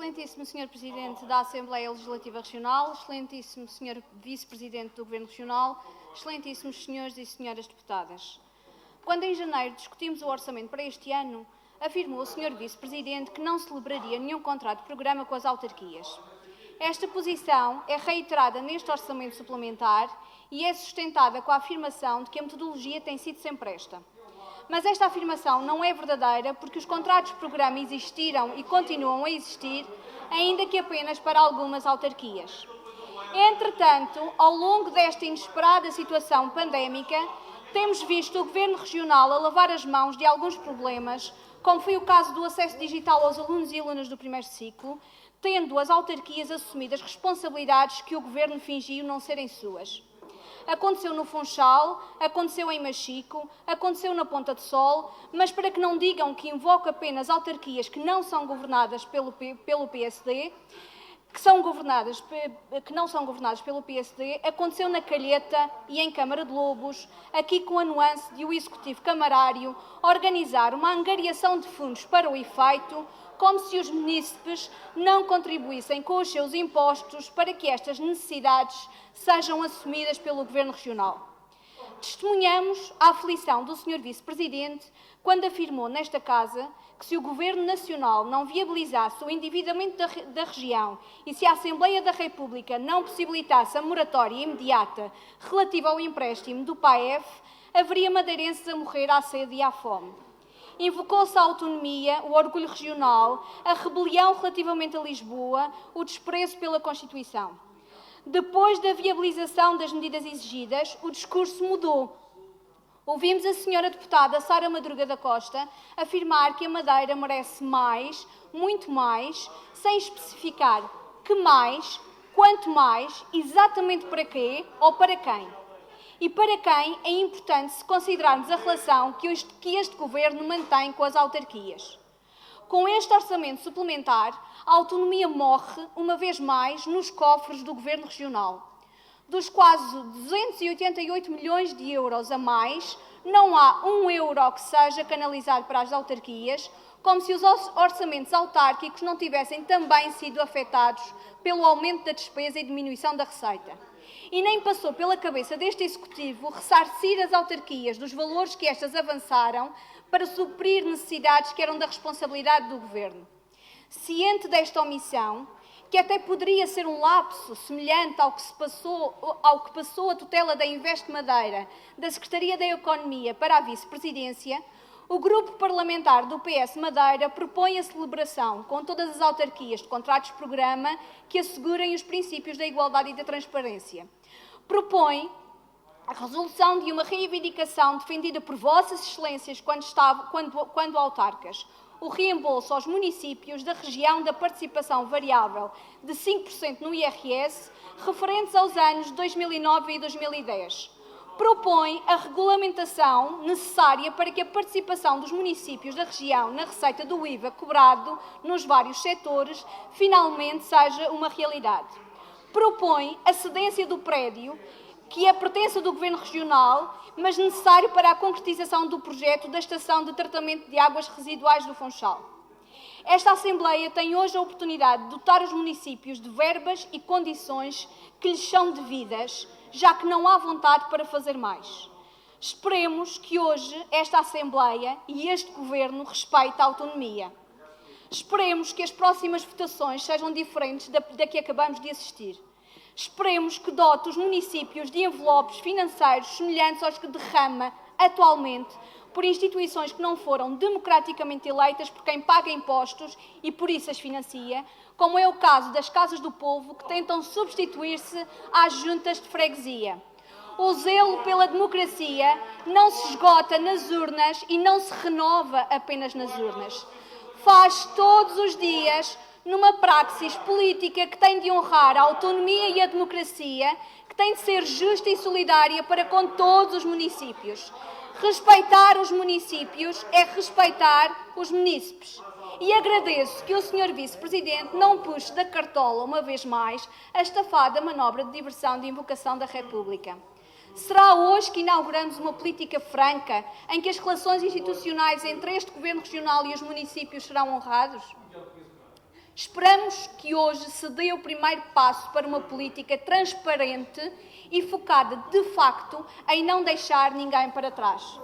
Excelentíssimo Sr. Presidente da Assembleia Legislativa Regional, Excelentíssimo Sr. Vice-Presidente do Governo Regional, Excelentíssimos Senhores e Senhoras Deputadas. Quando em janeiro discutimos o orçamento para este ano, afirmou o Sr. Vice-Presidente que não celebraria nenhum contrato de programa com as autarquias. Esta posição é reiterada neste orçamento suplementar e é sustentada com a afirmação de que a metodologia tem sido sempre esta. Mas esta afirmação não é verdadeira porque os contratos de programa existiram e continuam a existir, ainda que apenas para algumas autarquias. Entretanto, ao longo desta inesperada situação pandémica, temos visto o Governo Regional a lavar as mãos de alguns problemas, como foi o caso do acesso digital aos alunos e alunas do primeiro ciclo, tendo as autarquias assumido as responsabilidades que o Governo fingiu não serem suas. Aconteceu no Funchal, aconteceu em Machico, aconteceu na Ponta de Sol, mas para que não digam que invoco apenas autarquias que não são governadas pelo PSD, que não são governadas pelo PSD, aconteceu na Calheta e em Câmara de Lobos, aqui com a nuance de o Executivo Camarário organizar uma angariação de fundos para o efeito, como se os munícipes não contribuíssem com os seus impostos para que estas necessidades sejam assumidas pelo Governo Regional. Testemunhamos a aflição do Sr. Vice-Presidente quando afirmou nesta Casa que se o Governo Nacional não viabilizasse o endividamento da região e se a Assembleia da República não possibilitasse a moratória imediata relativa ao empréstimo do PAEF, haveria madeirenses a morrer à sede e à fome. Invocou-se a autonomia, o orgulho regional, a rebelião relativamente a Lisboa, o desprezo pela Constituição. Depois da viabilização das medidas exigidas, o discurso mudou. Ouvimos a senhora deputada Sara Madruga da Costa afirmar que a Madeira merece mais, muito mais, sem especificar que mais, quanto mais, exatamente para quê ou para quem. E para quem é importante se considerarmos a relação que este Governo mantém com as autarquias. Com este orçamento suplementar, a autonomia morre, uma vez mais, nos cofres do Governo Regional. Dos quase 288 milhões de euros a mais, não há um euro que seja canalizado para as autarquias, como se os orçamentos autárquicos não tivessem também sido afetados pelo aumento da despesa e diminuição da receita. E nem passou pela cabeça deste Executivo ressarcir as autarquias dos valores que estas avançaram para suprir necessidades que eram da responsabilidade do Governo. Ciente desta omissão, que até poderia ser um lapso semelhante ao que passou a tutela da Invest Madeira da Secretaria da Economia para a Vice-Presidência, o Grupo Parlamentar do PS Madeira propõe a celebração, com todas as autarquias, de contratos de programa que assegurem os princípios da igualdade e da transparência. Propõe a resolução de uma reivindicação defendida por Vossas Excelências quando autarcas, o reembolso aos municípios da região da participação variável de 5% no IRS, referentes aos anos de 2009 e 2010. Propõe a regulamentação necessária para que a participação dos municípios da região na receita do IVA cobrado nos vários setores finalmente seja uma realidade. Propõe a cedência do prédio, que é pertença do Governo Regional, mas necessário para a concretização do projeto da Estação de Tratamento de Águas Residuais do Funchal. Esta Assembleia tem hoje a oportunidade de dotar os municípios de verbas e condições que lhes são devidas, já que não há vontade para fazer mais. Esperemos que hoje esta Assembleia e este Governo respeitem a autonomia. Esperemos que as próximas votações sejam diferentes da que acabamos de assistir. Esperemos que dote os municípios de envelopes financeiros semelhantes aos que derrama atualmente por instituições que não foram democraticamente eleitas por quem paga impostos e por isso as financia, como é o caso das Casas do Povo, que tentam substituir-se às juntas de freguesia. O zelo pela democracia não se esgota nas urnas e não se renova apenas nas urnas. Faz todos os dias numa praxis política que tem de honrar a autonomia e a democracia, que tem de ser justa e solidária para com todos os municípios. Respeitar os municípios é respeitar os munícipes. E agradeço que o Sr. Vice-Presidente não puxe da cartola, uma vez mais, a estafada manobra de diversão de invocação da República. Será hoje que inauguramos uma política franca, em que as relações institucionais entre este Governo Regional e os municípios serão honrados? Esperamos que hoje se dê o primeiro passo para uma política transparente e focada, de facto, em não deixar ninguém para trás.